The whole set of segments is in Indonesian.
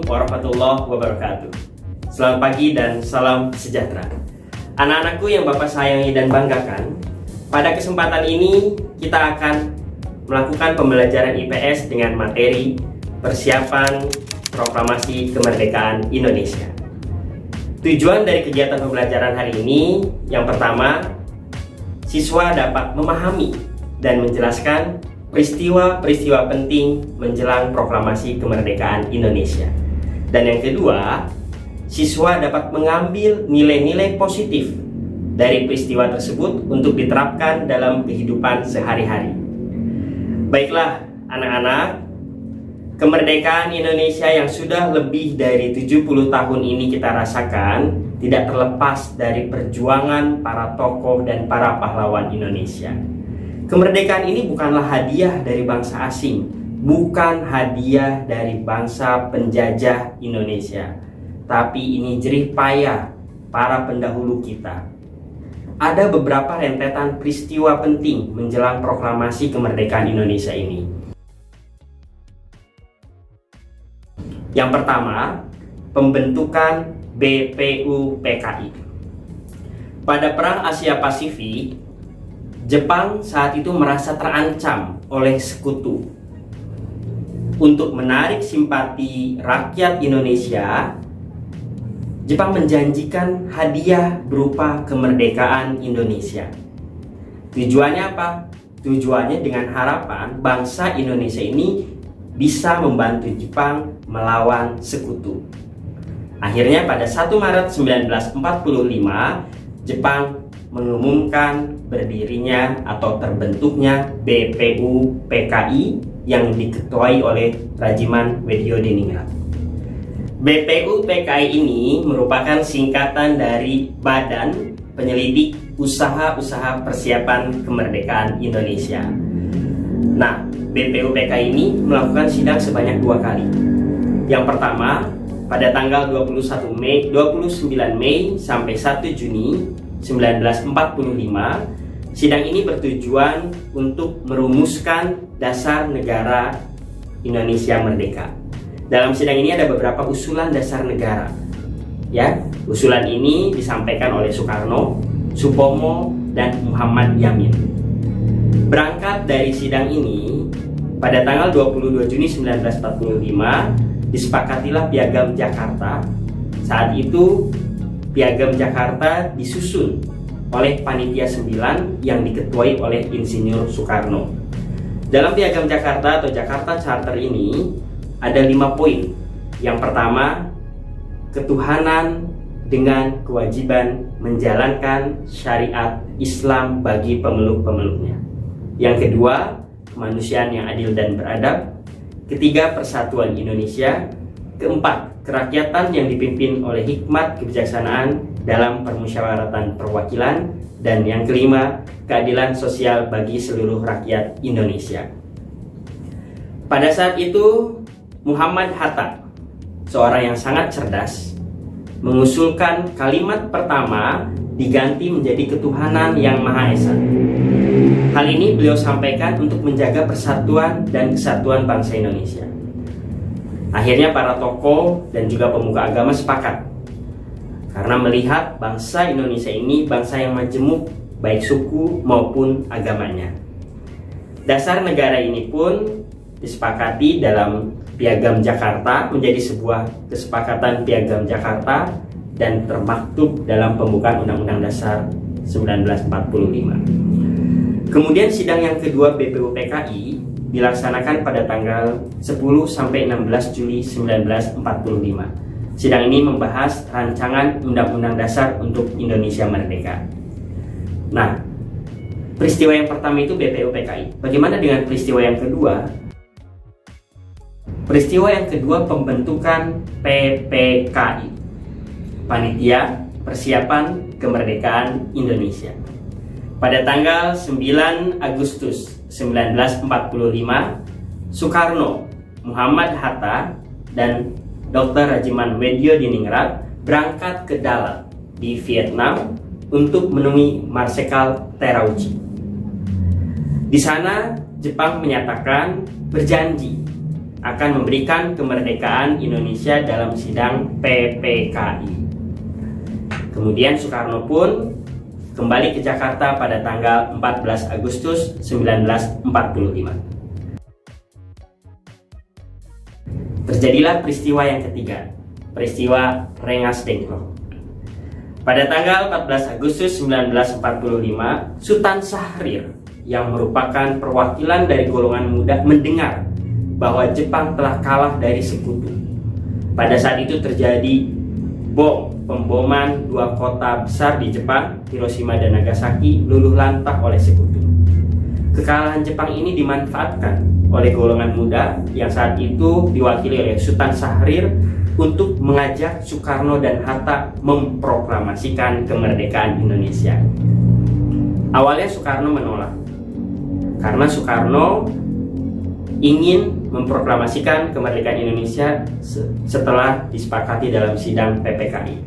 warahmatullahi wabarakatuh. Selamat pagi dan salam sejahtera. Anak-anakku yang Bapak sayangi dan banggakan, pada kesempatan ini kita akan melakukan pembelajaran IPS dengan materi persiapan proklamasi kemerdekaan Indonesia. Tujuan dari kegiatan pembelajaran hari ini, yang pertama, siswa dapat memahami dan menjelaskan peristiwa-peristiwa penting menjelang proklamasi kemerdekaan Indonesia. Dan yang kedua, siswa dapat mengambil nilai-nilai positif dari peristiwa tersebut untuk diterapkan dalam kehidupan sehari-hari. Baiklah anak-anak, kemerdekaan Indonesia yang sudah lebih dari 70 tahun ini kita rasakan tidak terlepas dari perjuangan para tokoh dan para pahlawan Indonesia. Kemerdekaan ini bukanlah hadiah dari bangsa asing, bukan hadiah dari bangsa penjajah Indonesia, tapi ini jerih payah para pendahulu kita. Ada beberapa rentetan peristiwa penting menjelang proklamasi kemerdekaan Indonesia ini. Yang pertama, pembentukan BPUPKI. Pada Perang Asia Pasifik, Jepang saat itu merasa terancam oleh sekutu. Untuk menarik simpati rakyat Indonesia, Jepang menjanjikan hadiah berupa kemerdekaan Indonesia. Tujuannya apa? Tujuannya dengan harapan bangsa Indonesia ini bisa membantu Jepang melawan sekutu. Akhirnya pada 1 Maret 1945, Jepang mengumumkan berdirinya atau terbentuknya BPUPKI yang diketuai oleh Rajiman Weddiodiningrat. BPUPKI ini merupakan singkatan dari Badan Penyelidik Usaha-Usaha Persiapan Kemerdekaan Indonesia. Nah, BPUPKI ini melakukan sidang sebanyak 2 kali. Yang pertama, pada tanggal 29 Mei sampai 1 Juni 1945, sidang ini bertujuan untuk merumuskan dasar negara Indonesia merdeka. Dalam sidang ini ada beberapa usulan dasar negara. Ya, usulan ini disampaikan oleh Soekarno, Supomo, dan Muhammad Yamin. Berangkat dari sidang ini, pada tanggal 22 Juni 1945 disepakatilah Piagam Jakarta. Saat itu Piagam Jakarta disusun oleh Panitia 9 yang diketuai oleh Insinyur Soekarno. Dalam Piagam Jakarta atau Jakarta Charter ini ada 5 poin. Yang pertama, ketuhanan dengan kewajiban menjalankan syariat Islam bagi pemeluk-pemeluknya. Yang kedua, kemanusiaan yang adil dan beradab. Ketiga, persatuan Indonesia. Keempat, kerakyatan yang dipimpin oleh hikmat kebijaksanaan dalam permusyawaratan perwakilan. Dan yang kelima, keadilan sosial bagi seluruh rakyat Indonesia. Pada saat itu, Muhammad Hatta, seorang yang sangat cerdas, mengusulkan kalimat pertama diganti menjadi ketuhanan yang Maha Esa. Hal ini beliau sampaikan untuk menjaga persatuan dan kesatuan bangsa Indonesia. Akhirnya para tokoh dan juga pemuka agama sepakat, karena melihat bangsa Indonesia ini bangsa yang majemuk, baik suku maupun agamanya. Dasar negara ini pun disepakati dalam Piagam Jakarta menjadi sebuah kesepakatan Piagam Jakarta dan termaktub dalam pembukaan Undang-Undang Dasar 1945. Kemudian sidang yang kedua BPUPKI dilaksanakan pada tanggal 10 sampai 16 Juli 1945. Sidang ini membahas rancangan Undang-Undang Dasar untuk Indonesia Merdeka. Nah, peristiwa yang pertama itu BPUPKI. Bagaimana dengan peristiwa yang kedua? Peristiwa yang kedua, pembentukan PPKI, Panitia Persiapan Kemerdekaan Indonesia. Pada tanggal 9 Agustus 1945, Soekarno, Muhammad Hatta, dan Dr. Rajiman Weddiodiningrat berangkat ke Dalat di Vietnam untuk menemui Marsekal Terauchi. Di sana, Jepang menyatakan berjanji akan memberikan kemerdekaan Indonesia dalam sidang PPKI. Kemudian Soekarno pun kembali ke Jakarta pada tanggal 14 Agustus 1945. Terjadilah peristiwa yang ketiga, peristiwa Rengas Dengklok. Pada tanggal 14 Agustus 1945, Sultan Syahrir yang merupakan perwakilan dari golongan muda mendengar bahwa Jepang telah kalah dari sekutu. Pada saat itu terjadi pemboman dua kota besar di Jepang, Hiroshima dan Nagasaki, luluh lantah oleh sekutu. Kekalahan Jepang ini dimanfaatkan oleh golongan muda yang saat itu diwakili oleh Sultan Syahrir untuk mengajak Soekarno dan Hatta memproklamasikan kemerdekaan Indonesia. Awalnya Soekarno menolak, karena Soekarno ingin memproklamasikan kemerdekaan Indonesia setelah disepakati dalam sidang PPKI.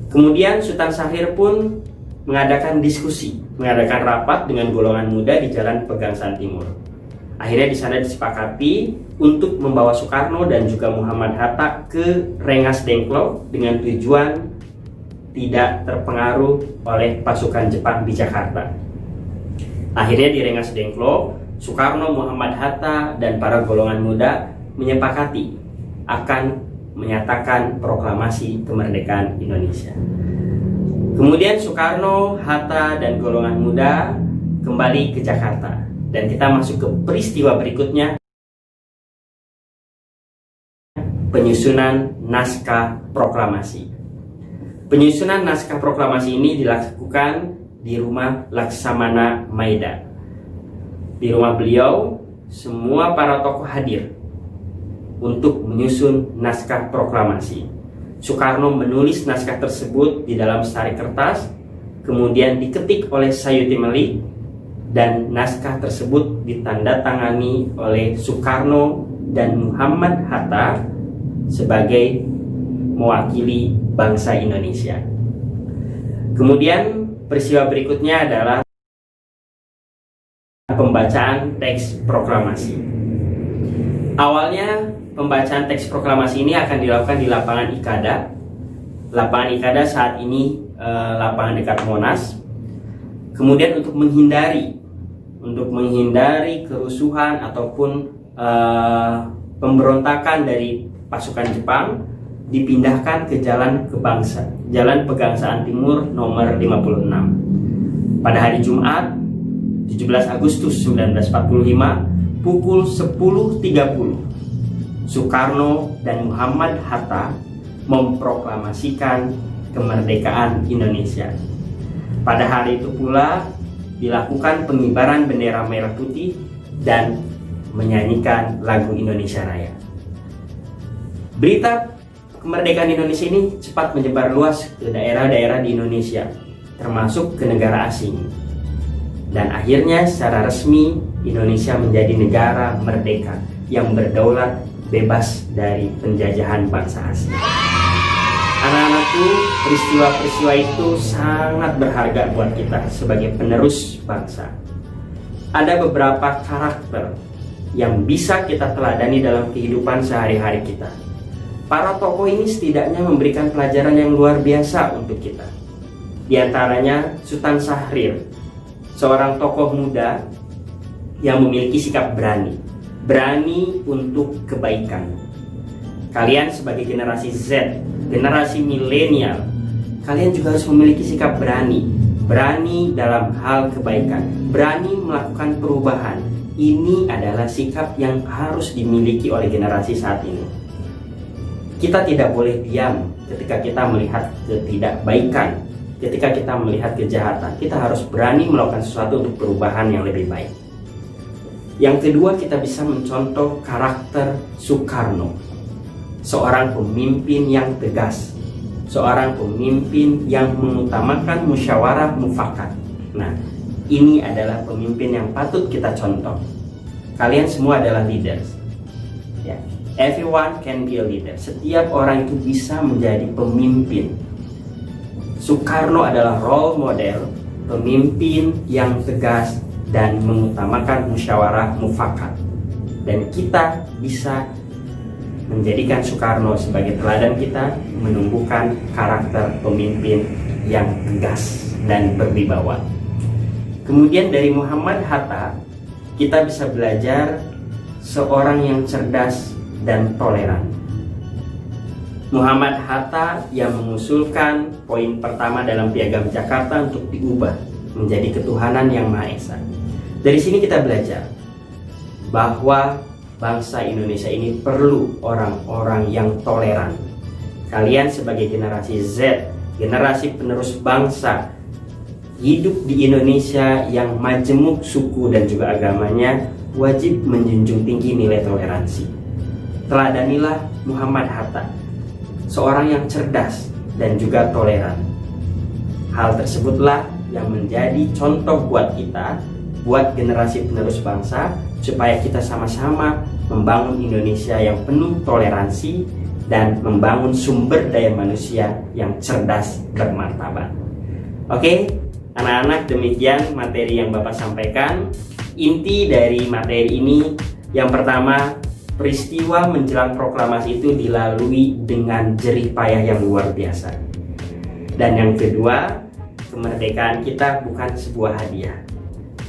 Kemudian Sultan Syahrir pun mengadakan diskusi, mengadakan rapat dengan golongan muda di Jalan Pegangsaan Timur. Akhirnya di sana disepakati untuk membawa Soekarno dan juga Muhammad Hatta ke Rengas Dengklok dengan tujuan tidak terpengaruh oleh pasukan Jepang di Jakarta. Akhirnya di Rengas Dengklok, Soekarno, Muhammad Hatta, dan para golongan muda menyepakati akan menyatakan proklamasi kemerdekaan Indonesia. Kemudian Soekarno, Hatta, dan golongan muda kembali ke Jakarta. Dan kita masuk ke peristiwa berikutnya, penyusunan naskah proklamasi. Penyusunan naskah proklamasi ini dilakukan di rumah Laksamana Maeda. Di rumah beliau, semua para tokoh hadir untuk menyusun naskah proklamasi. Soekarno menulis naskah tersebut di dalam secari kertas, kemudian diketik oleh Sayuti Melik, dan naskah tersebut ditandatangani oleh Soekarno dan Muhammad Hatta sebagai mewakili bangsa Indonesia. Kemudian peristiwa berikutnya adalah pembacaan teks proklamasi. Awalnya pembacaan teks proklamasi ini akan dilakukan di lapangan Ikada. Lapangan Ikada saat ini lapangan dekat Monas. Kemudian untuk menghindari kerusuhan ataupun pemberontakan dari pasukan Jepang, dipindahkan ke Jalan Pegangsaan Timur nomor 56. Pada hari Jumat 17 Agustus 1945 pukul 10.30, Soekarno dan Muhammad Hatta memproklamasikan kemerdekaan Indonesia. Pada hari itu pula dilakukan pengibaran bendera merah putih dan menyanyikan lagu Indonesia Raya. Berita kemerdekaan Indonesia ini cepat menyebar luas ke daerah-daerah di Indonesia, termasuk ke negara asing. Dan akhirnya secara resmi Indonesia menjadi negara merdeka yang berdaulat bebas dari penjajahan bangsa asing. Anak-anakku, peristiwa-peristiwa itu sangat berharga buat kita sebagai penerus bangsa. Ada beberapa karakter yang bisa kita teladani dalam kehidupan sehari-hari kita. Para tokoh ini setidaknya memberikan pelajaran yang luar biasa untuk kita. Di antaranya Sultan Syahrir, seorang tokoh muda yang memiliki sikap berani untuk kebaikan. Kalian sebagai generasi Z, generasi milenial, kalian juga harus memiliki sikap berani dalam hal kebaikan, berani melakukan perubahan. Ini adalah sikap yang harus dimiliki oleh generasi saat ini. Kita tidak boleh diam ketika kita melihat ketidakbaikan, ketika kita melihat kejahatan. Kita harus berani melakukan sesuatu untuk perubahan yang lebih baik. Yang kedua, kita bisa mencontoh karakter Soekarno, seorang pemimpin yang tegas, seorang pemimpin yang mengutamakan musyawarah mufakat. Nah, ini adalah pemimpin yang patut kita contoh. Kalian semua adalah leaders. Ya, everyone can be a leader. Setiap orang itu bisa menjadi pemimpin. Soekarno adalah role model pemimpin yang tegas dan mengutamakan musyawarah mufakat. dan kita bisa menjadikan Soekarno sebagai teladan kita, menumbuhkan karakter pemimpin yang tegas dan berwibawa. Kemudian dari Muhammad Hatta, kita bisa belajar seorang yang cerdas dan toleran. Muhammad Hatta yang mengusulkan poin pertama dalam Piagam Jakarta untuk diubah menjadi ketuhanan yang Maha Esa. Dari sini kita belajar bahwa bangsa Indonesia ini perlu orang-orang yang toleran. Kalian sebagai generasi Z, generasi penerus bangsa, hidup di Indonesia yang majemuk suku dan juga agamanya, wajib menjunjung tinggi nilai toleransi. Teladanilah Muhammad Hatta, seorang yang cerdas dan juga toleran. Hal tersebutlah yang menjadi contoh buat kita, buat generasi penerus bangsa, supaya kita sama-sama membangun Indonesia yang penuh toleransi dan membangun sumber daya manusia yang cerdas bermartabat. Oke, anak-anak, demikian materi yang Bapak sampaikan. Inti dari materi ini, yang pertama, peristiwa menjelang proklamasi itu dilalui dengan jerih payah yang luar biasa. Dan yang kedua, kemerdekaan kita bukan sebuah hadiah.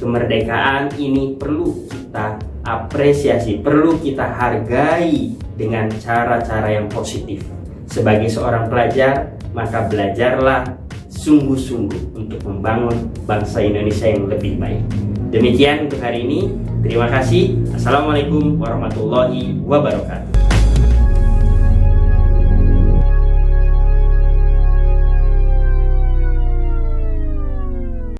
Kemerdekaan ini perlu kita apresiasi, perlu kita hargai dengan cara-cara yang positif. Sebagai seorang pelajar, maka belajarlah sungguh-sungguh untuk membangun bangsa Indonesia yang lebih baik. Demikian untuk hari ini. Terima kasih. Assalamualaikum warahmatullahi wabarakatuh.